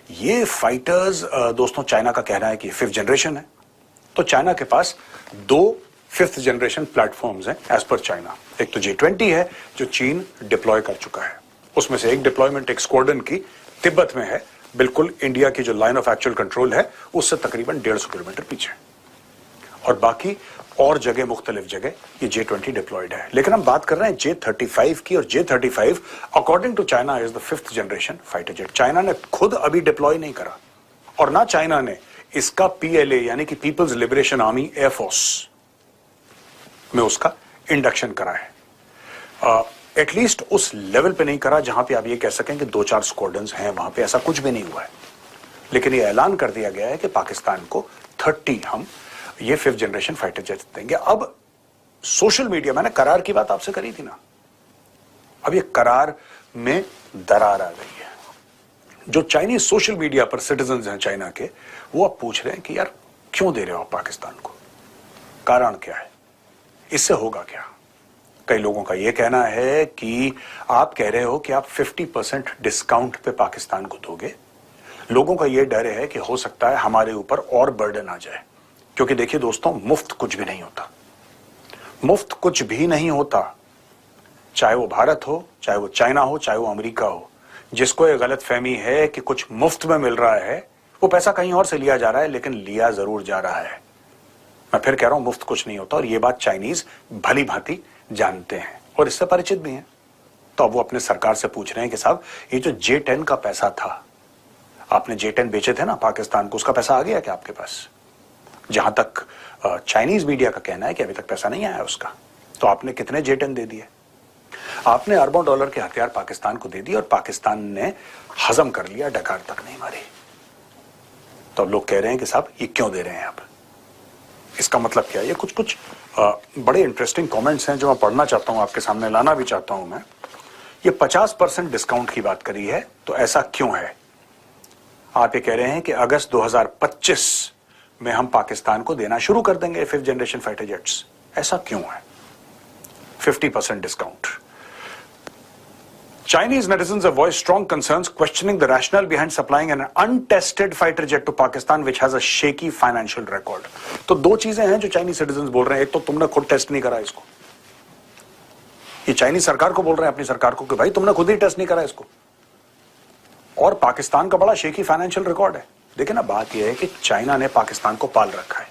ये फाइटर्स दोस्तों चाइना का कहना है कि 5th जनरेशन है। तो चाइना के पास 2 5th जनरेशन प्लेटफॉर्म्स हैं एज पर चाइना। एक तो J20 है जो चीन डिप्लॉय कर चुका है, उसमें से एक डिप्लॉयमेंट एक स्क्वाड्रन की तिब्बत में है, बिल्कुल इंडिया की जो लाइन ऑफ एक्चुअल कंट्रोल है उससे तकरीबन 150 किलोमीटर पीछे, और बाकी और जगह मुख्तलिफ जगह ये J20 डिप्लॉयड है। लेकिन हम बात कर रहे हैं J35 की, और J35 according to China is the 5th generation fighter jet. China ने खुद अभी डिप्लॉय नहीं करा, और ना चाइना ने इसका PLA यानी कि पीपल्स लिबरेशन आर्मी एयरफोर्स में उसका इंडक्शन करा है। एटलीस्ट उस लेवल पे नहीं करा जहां पे आप ये कह सकें कि 2-4 स्क्वाड्रन्स हैं, वहां पे ऐसा कुछ भी नहीं हुआ है। लेकिन ये ऐलान कर दिया गया है कि पाकिस्तान को 30 हम ये 5th जनरेशन फाइटर जेट देंगे। अब सोशल मीडिया, मैंने करार की बात आपसे करी थी ना, अब ये करार में दरार आ गई है। जो चाइनीज सोशल मीडिया पर सिटीजन्स हैं चाइना के, वो अब पूछ रहे हैं कि यार क्यों दे रहे हो आप पाकिस्तान को, कारण क्या है, इससे होगा क्या। कई लोगों का यह कहना है कि आप कह रहे हो कि आप 50% डिस्काउंट पे पाकिस्तान को दोगे। लोगों का यह डर है कि हो सकता है हमारे ऊपर और बर्डन आ जाए, क्योंकि देखिए दोस्तों, मुफ्त कुछ भी नहीं होता, मुफ्त कुछ भी नहीं होता। चाहे वो भारत हो, चाहे वो चाइना हो, चाहे वो अमेरिका हो। जिसको ये गलत फहमी है कि कुछ मुफ्त में मिल रहा है, वो पैसा कहीं और से लिया जा रहा है, लेकिन लिया जरूर जा रहा है। मैं फिर कह रहा हूं, मुफ्त कुछ नहीं होता, और ये बात चाइनीज भली भांति जानते हैं और इससे परिचित भी हैं। तो अब वो अपने सरकार से पूछ रहे हैं कि साहब, ये जो J10 का पैसा था, आपने J10 बेचे थे ना पाकिस्तान को, उसका पैसा आ गया क्या आपके पास? जहां तक चाइनीज मीडिया का कहना है कि अभी तक पैसा नहीं आया उसका। तो आपने कितने J10 दे दिए? आपने अरबों डॉलर के हथियार पाकिस्तान को दे दिए, और पाकिस्तान ने हजम कर लिया, डकार तक नहीं मारी। तो अब लोग कह रहे हैं कि साहब ये क्यों दे रहे हैं आप, इसका मतलब क्या है? ये कुछ बड़े इंटरेस्टिंग कमेंट्स हैं जो मैं पढ़ना चाहता हूं, आपके सामने लाना भी चाहता हूं मैं। ये 50% डिस्काउंट की बात करी है, तो ऐसा क्यों है? आप ये कह रहे हैं कि अगस्त 2025 में हम पाकिस्तान को देना शुरू कर देंगे 5th जनरेशन फाइटर जेट्स। ऐसा क्यों है 50% discount? Chinese netizens have voiced strong concerns questioning the rationale behind supplying an untested fighter jet to Pakistan which has a shaky financial record. तो 2 चीजें हैं जो चाइनीज सिटीजन्स बोल रहे हैं। एक तो तुमने खुद टेस्ट नहीं करा इसको, ये चाइनीज सरकार को बोल रहे हैं, अपनी सरकार को, कि भाई तुमने खुद ही टेस्ट नहीं करा इसको, और पाकिस्तान का बड़ा शेकी फाइनेंशियल रिकॉर्ड है। देखिए ना, बात यह है कि चाइना ने पाकिस्तान को पाल रखा है,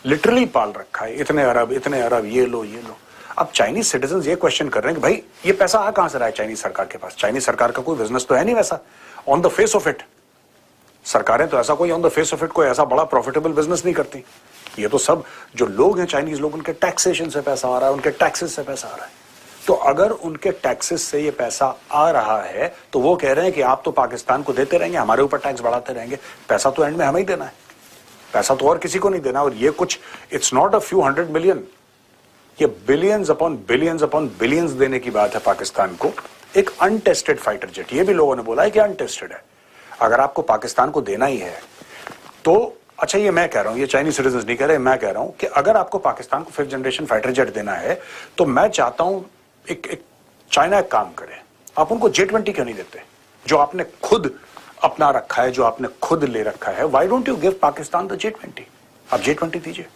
लिटरली पाल रखा है। इतने अरब, ये लो ये लो। अब चाइनीज सिटीजन्स ये क्वेश्चन कर रहे हैं कि भाई ये पैसा आ कहां से रहा है चाइनीज सरकार के पास? चाइनीज सरकार का कोई बिजनेस तो है नहीं वैसा on the face of it. सरकारें तो ऐसा कोई on the face of it कोई ऐसा बड़ा प्रॉफिटेबल बिजनेस नहीं करती। ये तो सब जो लोग हैं चाइनीज लोग, उनके टैक्सेशन से पैसा आ रहा है, उनके टैक्सेस से पैसा आ रहा है। तो अगर उनके टैक्सेस से ये पैसा आ रहा है, तो वो कह रहे हैं कि आप तो पाकिस्तान को देते रहेंगे, हमारे ऊपर टैक्स बढ़ाते रहेंगे, पैसा तो एंड में हमें ही देना है, पैसा तो और किसी को नहीं देना। और ये कुछ, it's not a few hundred million, ये बिलियंस अपॉन बिलियंस देने की बात है पाकिस्तान को। एक अनटेस्टेड फाइटर जेट, ये भी लोगों ने बोला है कि अनटेस्टेड है। अगर आपको पाकिस्तान को देना ही है तो अच्छा, ये मैं कह रहा हूं, ये चाइनीज सिटीजन्स नहीं कह रहे, मैं कह रहा हूं कि अगर आपको पाकिस्तान को 5th जनरेशन फाइटर जेट देना है, तो मैं चाहता हूं एक चाइना एक काम करे, आप उनको J20 क्यों नहीं देते जो आपने खुद अपना रखा है, जो आपने खुद ले रखा है? Why don't you give Pakistan the J20? आप J20 दीजिए।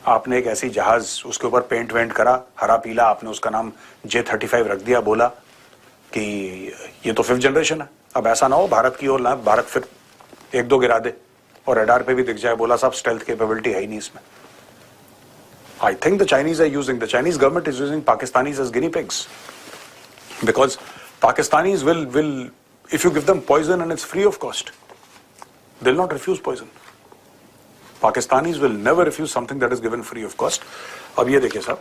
आपने एक ऐसी जहाज, उसके ऊपर पेंट वेंट करा हरा पीला, आपने उसका नाम J35 रख दिया, बोला कि ये तो 5th जनरेशन है। अब ऐसा ना हो भारत की ओर ना, भारत फिर 1-2 गिरा दे और रडार पे भी दिख जाए, बोला साहब स्टेल्थ कैपेबिलिटी है ही नहीं इसमें। I think the Chinese government is using Pakistanis as guinea pigs, because Pakistanis will if you give them poison and it's free of cost, they'll not refuse poison. Pakistanis will never refuse something that is given free of cost. अब ये देखिए साहब,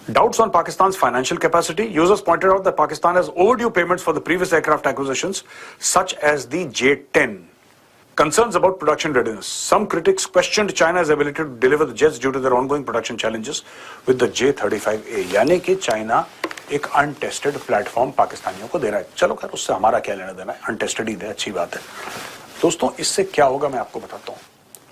doubts on Pakistan's financial capacity. Users pointed out that Pakistan has overdue payments for the previous aircraft acquisitions, such as the J10. Concerns about production readiness. Some critics questioned China's ability to deliver the jets due to their ongoing production challenges with the J35A. यानी कि China एक untested platform पाकिस्तानियों को दे रहा है। चलो खैर, उससे हमारा क्या लेना देना है, अनटेस्टेड ही दे, अच्छी बात है। दोस्तों, इससे क्या होगा मैं आपको बताता हूँ,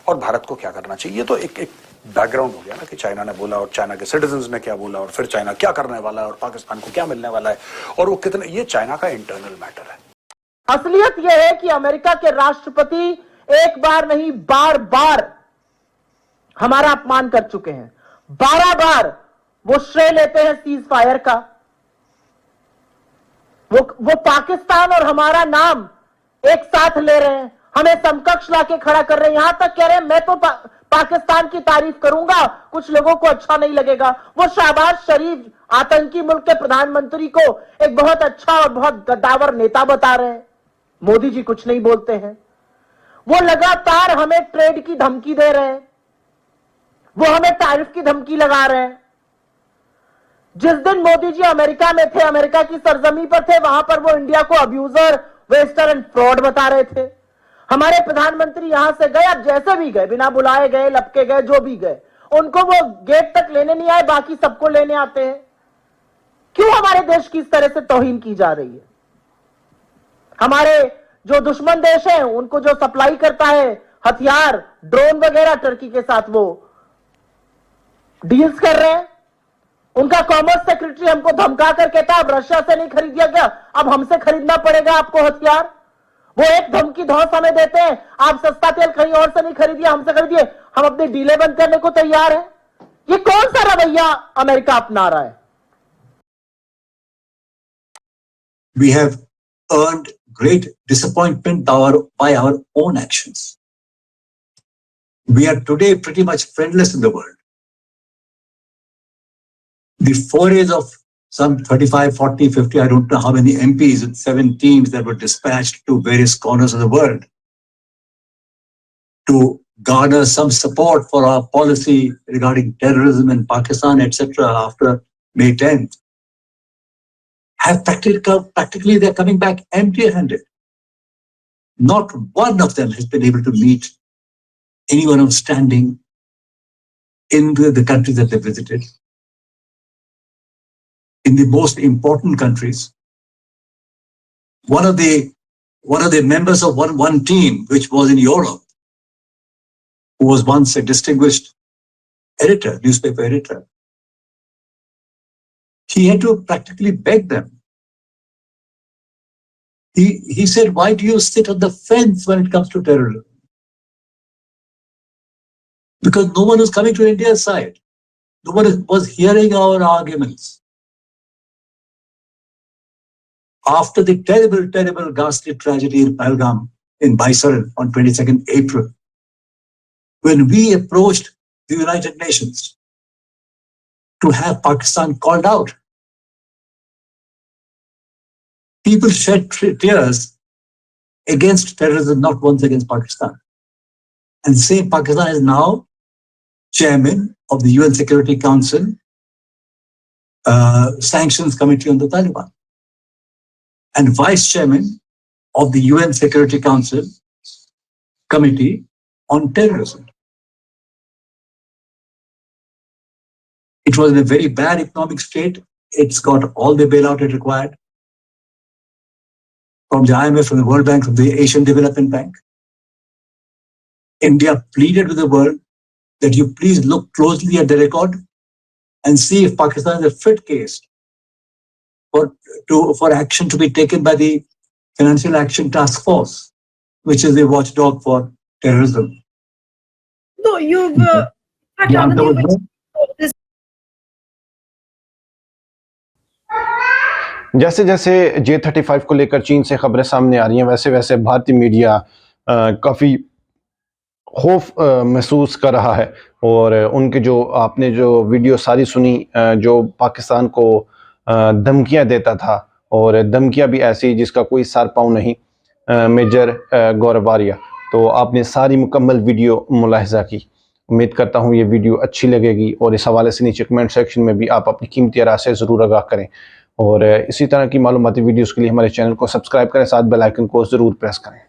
और भारत को क्या करना चाहिए। ये तो एक बैकग्राउंड हो गया ना कि चाइना ने बोला और चाइना के सिटीजन्स ने क्या बोला, और फिर चाइना क्या करने वाला है, और पाकिस्तान को क्या मिलने वाला है, और वो कितने, ये चाइना का इंटरनल मैटर है। असलियत यह है कि अमेरिका के राष्ट्रपति एक बार नहीं बार बार हमारा अपमान कर चुके हैं। 12 बार वो श्रेय लेते हैं सीज फायर का। वो पाकिस्तान और हमारा नाम एक साथ ले रहे हैं, हमें समकक्ष लाके खड़ा कर रहे हैं। यहां तक कह रहे हैं मैं तो पाकिस्तान की तारीफ करूंगा, कुछ लोगों को अच्छा नहीं लगेगा। वो शहबाज शरीफ आतंकी मुल्क के प्रधानमंत्री को एक बहुत अच्छा और बहुत गद्दावर नेता बता रहे हैं। मोदी जी कुछ नहीं बोलते हैं। वो लगातार हमें ट्रेड की धमकी दे रहे हैं, वो हमें टैरिफ की धमकी लगा रहे हैं। जिस दिन मोदी जी अमेरिका में थे, अमेरिका की सरजमी पर थे, वहां पर वो इंडिया को अब्यूजर, वेस्टर एंड फ्रॉड बता रहे थे। हमारे प्रधानमंत्री यहां से गए, अब जैसे भी गए, बिना बुलाए गए, लपके गए, जो भी गए, उनको वो गेट तक लेने नहीं आए, बाकी सबको लेने आते हैं। क्यों हमारे देश की इस तरह से तौहीन की जा रही है? हमारे जो दुश्मन देश है उनको जो सप्लाई करता है हथियार, ड्रोन वगैरह, टर्की के साथ वो डील्स कर रहे हैं। उनका कॉमर्स सेक्रेटरी हमको धमका कर कहता है अब रशिया से नहीं खरीदिया गया, अब हमसे खरीदना पड़ेगा आपको हथियार। वो एक धमकी धौंस हमें देते हैं, आप सस्ता तेल कहीं और से नहीं खरीदिए, हमसे खरीदिए, हम अपनी डीलें बंद करने को तैयार हैं। ये कौन सा रवैया अमेरिका अपना रहा है? We have earned great disappointment by our own actions. We are today pretty much friendless in the world. The forays of some 35, 40, 50, I don't know how many MPs and 7 teams that were dispatched to various corners of the world to garner some support for our policy regarding terrorism in Pakistan, etc. after May 10th, have practically they're coming back empty-handed. Not one of them has been able to meet anyone of standing in the countries that they visited. In the most important countries, one of the members of one team, which was in Europe, who was once a distinguished editor, newspaper editor, he had to practically beg them. He said, why do you sit on the fence when it comes to terrorism? Because no one was coming to India's side. No one was hearing our arguments. After the terrible, terrible, ghastly tragedy in Pahalgam in Mysore on 22nd April, when we approached the United Nations to have Pakistan called out, people shed tears against terrorism, not once against Pakistan. And the same Pakistan is now chairman of the UN Security Council Sanctions Committee on the Taliban, and vice chairman of the UN Security Council Committee on Terrorism. It was in a very bad economic state. It's got all the bailout it required from the IMF, from the World Bank, from the Asian Development Bank. India pleaded with the world that you please look closely at the record and see if Pakistan is a fit case for action to be taken by the Financial Action Task Force, which is the watchdog for terrorism. No, you've जैसे जैसे J35 को लेकर चीन से खबरें सामने आ रही हैं, वैसे वैसे भारतीय मीडिया काफ़ी खौफ महसूस कर रहा है। और उनके जो आपने जो वीडियो सारी सुनी, जो पाकिस्तान को धमकियां देता था, और धमकियां भी ऐसी जिसका कोई सार पाँव नहीं, मेजर गौरव वारिया, तो आपने सारी मुकम्मल वीडियो मुलाहिजा की। उम्मीद करता हूँ ये वीडियो अच्छी लगेगी, और इस हवाले से नीचे कमेंट सेक्शन में भी आप अपनी कीमती राय से ज़रूर आगाह करें। और इसी तरह की मालूमाती वीडियोज़ के लिए हमारे चैनल को सब्सक्राइब करें, साथ बेल आइकन को ज़रूर प्रेस करें।